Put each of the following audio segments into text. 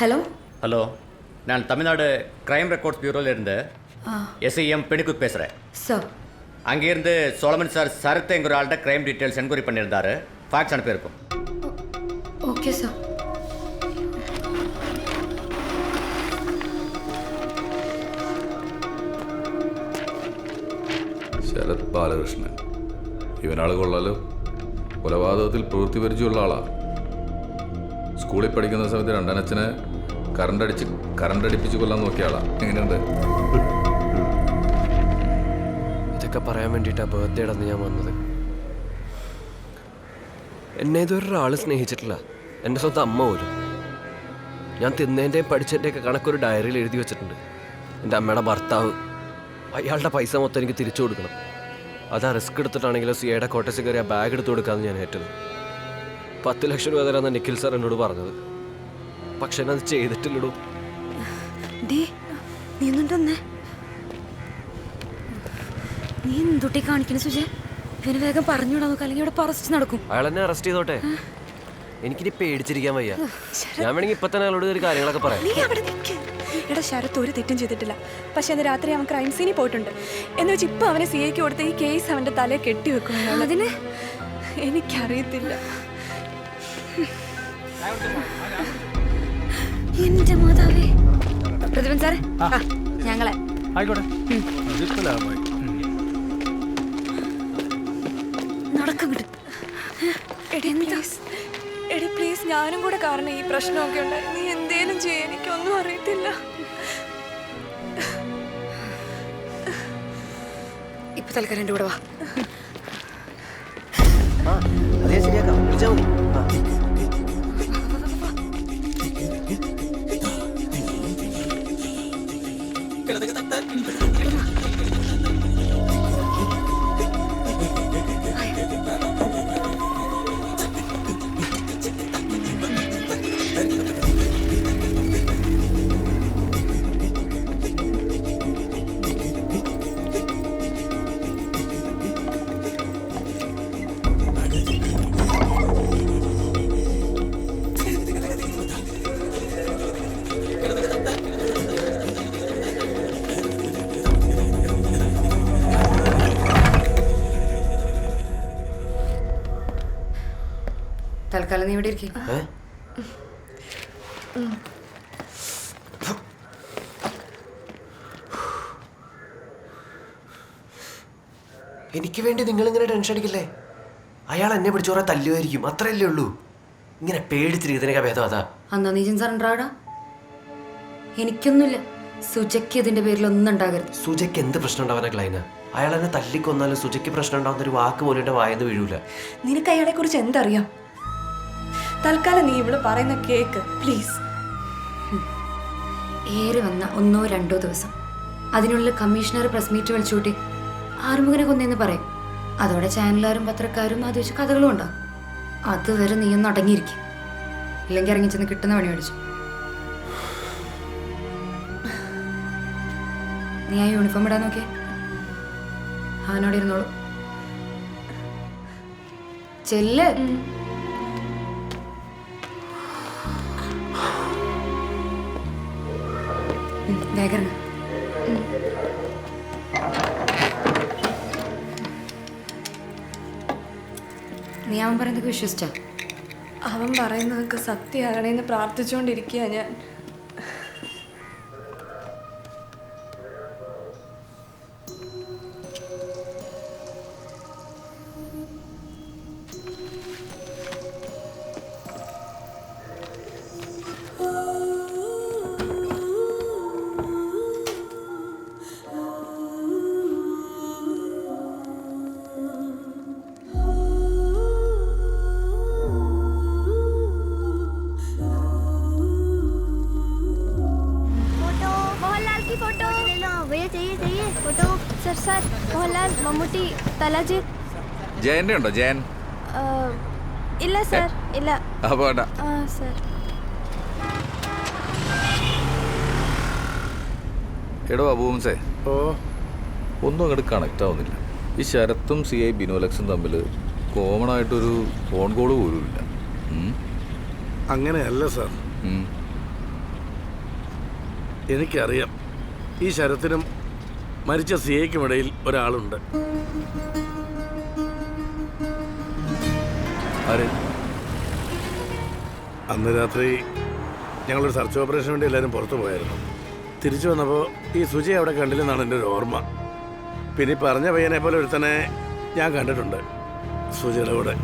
Hello hello, நான் Tamil Nadu crime records பியூரோலேருந்து SI M பெணிக்குத் பேசுகிறேன் சார். அங்கேருந்து சோலமன் சார் சரத்துங்கிற ஆள்கிட்ட கிரைம் டீட்டெயில்ஸ் என்கொயரி பண்ணியிருந்தாரு. ஃபேக்ஸ் அனுப்பியிருக்கும். Okay sir. ശരത് ബാലകൃഷ്ണൻ ഇവനാൾ കൊള്ളാലോ. കൊലപാതകത്തിൽ പ്രവൃത്തി പരിചയമുള്ള ആളാ. സ്കൂളിൽ പഠിക്കുന്ന സമയത്ത് രണ്ടനച്ഛനെ കറണ്ടടിപ്പിച്ച് കൊല്ലാൻ നോക്കിയ ആളാ. എങ്ങനെയുണ്ട്? ഇതൊക്കെ പറയാൻ വേണ്ടിയിട്ടാണ് ബർത്ത്ഡേ അന്ന് ഞാൻ വന്നത്. എന്നെ ഇതൊരാൾ സ്നേഹിച്ചിട്ടില്ല, എൻ്റെ സ്വന്തം അമ്മ പോലും. ഞാൻ തിന്നതിൻ്റെയും പഠിച്ചതിൻ്റെയൊക്കെ കണക്കൊരു ഡയറിയിൽ എഴുതി വെച്ചിട്ടുണ്ട്. എൻ്റെ അമ്മയുടെ ഭർത്താവ്, അയാളുടെ പൈസ മൊത്തം എനിക്ക് തിരിച്ചു കൊടുക്കണം. അതാ റിസ്ക് എടുത്തിട്ടാണെങ്കിലും സിയുടെ കോട്ടേഴ്സ് കയറി ആ ബാഗ് എടുത്ത് കൊടുക്കാമെന്ന് ഞാൻ ഏറ്റത്. 10 ലക്ഷം രൂപ തരാമെന്ന് നിഖിൽ സാർ എന്നോട് പറഞ്ഞത്. പക്ഷെ എന്നത് ചെയ്തിട്ടില്ലടൂ. നീ എന്തുട്ടി കാണിക്കുന്നു സുജയ? ഇവന് വേഗം പറഞ്ഞുവിടാ നോക്കാം, അല്ലെങ്കിൽ ഇവിടെ അറസ്റ്റ് നടക്കും. അയാൾ എന്നെ അറസ്റ്റ് ചെയ്തോട്ടെ, എനിക്കിനി പേടിച്ചിരിക്കാൻ വയ്യ. ഞാൻ വേണമെങ്കിൽ ഇപ്പൊ തന്നെ അയാളോട് ഒരു കാര്യങ്ങളൊക്കെ പറയാം. എടാ, ശരത്ത് ഒരു തെറ്റും ചെയ്തിട്ടില്ല. പക്ഷെ അന്ന് രാത്രി അവൻ ക്രൈം സീനിൽ പോയിട്ടുണ്ട്. എന്ന് വെച്ച് ഇപ്പൊ അവനെ സിഐക്ക് കൊടുത്ത ഈ കേസ് അവന്റെ തലയെ കെട്ടിവെക്കും. അതിന് എനിക്കറിയത്തില്ല. എന്റെ മാതാവേ. പ്രതിഭൻ സാറേ, ഞങ്ങളെ നടക്കും. എടി പ്ലീസ്, ഞാനും കൂടെ കാരണം ഈ പ്രശ്നമൊക്കെ ഉണ്ടായി. നീ എന്തേലും ചെയ്യ, എനിക്കൊന്നും അറിയത്തില്ല. ഇപ്പൊ തൽക്കാലം എൻ്റെ കൂടെ വാ. തൽക്കാലം നീ ഇവിടെ ഇരിക്കും. എനിക്ക് വേണ്ടി നിങ്ങൾ ഇങ്ങനെ ടെൻഷൻ അടിക്കില്ലേ? അയാൾ എന്നെ പിടിച്ചു കുറെ തല്ലുമായിരിക്കും, അത്രയല്ലേ ഉള്ളൂ. ഇങ്ങനെ പേടിച്ചിരിക്കുന്നതിനൊക്കെ ഭേദം അതാ. അന്നാ നീ സറണ്ടറാടാ. എനിക്കൊന്നുമില്ല. സുജയ്ക്ക് ഇതിന്റെ പേരിൽ ഒന്നും ഉണ്ടാകരുത്. സുജയ്ക്ക് എന്ത് പ്രശ്നം ഉണ്ടാവാനാ ക്ലൈന? അയാൾ എന്നെ തല്ലിക്കൊന്നാലും സുജയ്ക്ക് പ്രശ്നം ഉണ്ടാവുന്ന ഒരു വാക്ക് പോലും എന്റെ വായന്ന് വീഴൂല. നിനക്ക് അയാളെ കുറിച്ച് എന്തറിയാം? തൽക്കാലം നീ ഇവിടെ പറയുന്ന കേക്ക് പ്ലീസ്. ഏറി വന്ന 1-2 ദിവസം അതിനുള്ളിൽ കമ്മീഷണർ പ്രസ് മീറ്റ് വിളിച്ചുകൂട്ടി ആറുമുഖനെ കൊന്നെന്ന് പറയും. അതോടെ ചാനലുകാരും പത്രക്കാരും അത് വെച്ച് കഥകളും ഉണ്ടാകും. അതുവരെ നീ ഒന്ന് അടങ്ങിയിരിക്കും, ഇല്ലെങ്കിൽ ഇറങ്ങിച്ചെന്ന് കിട്ടുന്ന പണി മേടിച്ചു. നീ ആ യൂണിഫോം ഇടാൻ നോക്കിയേ, അവനോട് ഇരുന്നോളൂ. ചെല്ല്. വേഗം. നീ അവൻ പറയുന്നതൊക്കെ വിശ്വസിച്ച? അവൻ പറയുന്നതൊക്കെ സത്യമാകണേന്ന് പ്രാർത്ഥിച്ചുകൊണ്ടിരിക്കുക ഞാൻ. സർ, മോഹൻലാൽ, മമ്മൂട്ടി, തലജിത്ത്. ജയന്റെ ഉണ്ടോ? ജയൻ ഇല്ല സർ, ഇല്ല. സർ, എടോ അബൂംസേ, ഒന്നും അങ്ങോട്ട് കണക്റ്റ് ആവുന്നില്ല. ഈ ശരത്തും CI ബിനോലക്സും തമ്മിൽ കോമൺ ആയിട്ടൊരു ഫോൺ കോള് പോലും ഇല്ല. അങ്ങനെയല്ല സാർ, എനിക്കറിയാം, ഈ ശരത്തിനും മരിച്ച സിയയ്ക്കും ഇടയിൽ ഒരാളുണ്ട്. ആരെ? അന്ന് രാത്രി ഞങ്ങളൊരു സെർച്ച് ഓപ്പറേഷന് വേണ്ടി എല്ലാവരും പുറത്തു പോയായിരുന്നു. തിരിച്ചു വന്നപ്പോൾ ഈ സുജി അവിടെ കണ്ടില്ലെന്നാണ് എൻ്റെ ഒരു ഓർമ്മ. പിന്നെ ഈ പറഞ്ഞ പയ്യനെ പോലെ ഒരുത്തനെ ഞാൻ കണ്ടിട്ടുണ്ട് സുജിയുടെ കൂടെ.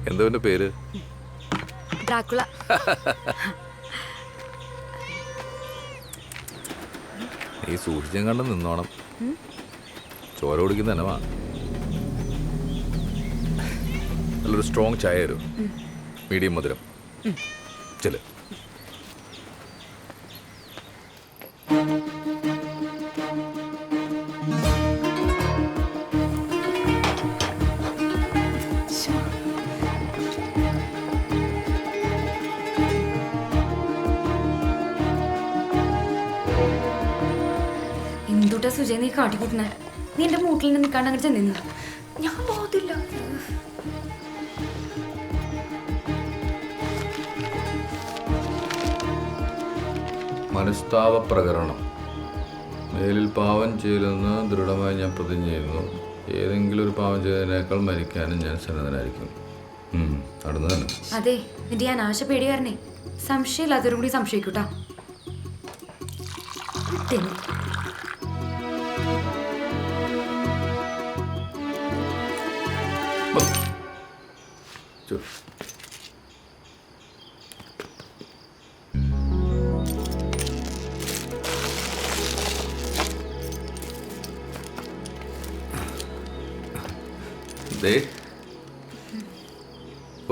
എന്താ എൻ്റെ പേര്? ഡ്രാക്കുള. നീ സൂക്ഷിച്ചും കണ്ട് നിന്നോണം. ചോര കുടിക്കുന്ന തന്നെ നല്ലൊരു സ്ട്രോങ് ചായ തരും, മീഡിയം മധുരം. ചെല്. എന്തുട്ടാ സുജയ നീ കാട്ടിക്കൂട്ടണേ? നീ എന്റെ മൂട്ടിൽ നിൽക്കാണ്ട് അങ്ങനെ ചെന്നില്ല. ഞാൻ പോകത്തില്ല. മനസ്താപ പ്രകരണം. മേലിൽ പാവം ചെയ്യില്ലെന്ന് ദൃഢമായി ഞാൻ പ്രതിജ്ഞ ചെയ്യുന്നു. ഏതെങ്കിലും ഒരു പാവം ചെയ്തതിനേക്കാൾ മരിക്കാനും ഞാൻ സന്നദ്ധനായിരിക്കും. നടന്നു തന്നെ. അതെ, നിന്റെ ഞാൻ ആശ പേടിയായിരുന്നേ. സംശയമില്ലാത്തവരും കൂടി സംശയിക്കൂട്ടാ.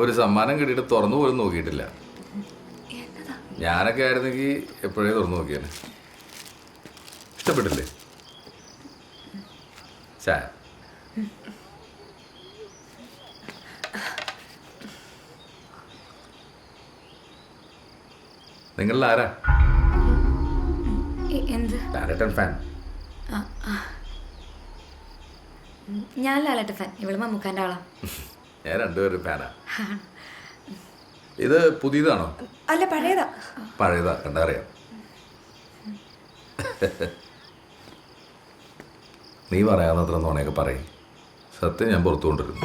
ഒരു സമ്മാനം കിട്ടിയിട്ട് തുറന്നു പോലും നോക്കിയിട്ടില്ല. ഞാനൊക്കെ ആയിരുന്നെങ്കിൽ എപ്പോഴേ തുറന്നു നോക്കിയാണ്. ഇഷ്ടപ്പെട്ടില്ലേ? ചായ. നിങ്ങളിൽ ആരാ ലാലേട്ടൻ ഫാൻ? ഞാൻ ലാലേട്ടൻ ഫാൻ, ഇവള് മമ്മൂക്കാൻ്റെ ആളാ. ഞാൻ രണ്ടുപേരും ഫാനാ. ഇത് പുതിയതാണോ? അല്ല, പഴയതാ. പഴയതാ, കണ്ടറിയാം. നീ പറയാവുന്നത്ര നോണയൊക്കെ പറയും. സത്യം ഞാൻ പുറത്തു കൊണ്ടിരുന്നു.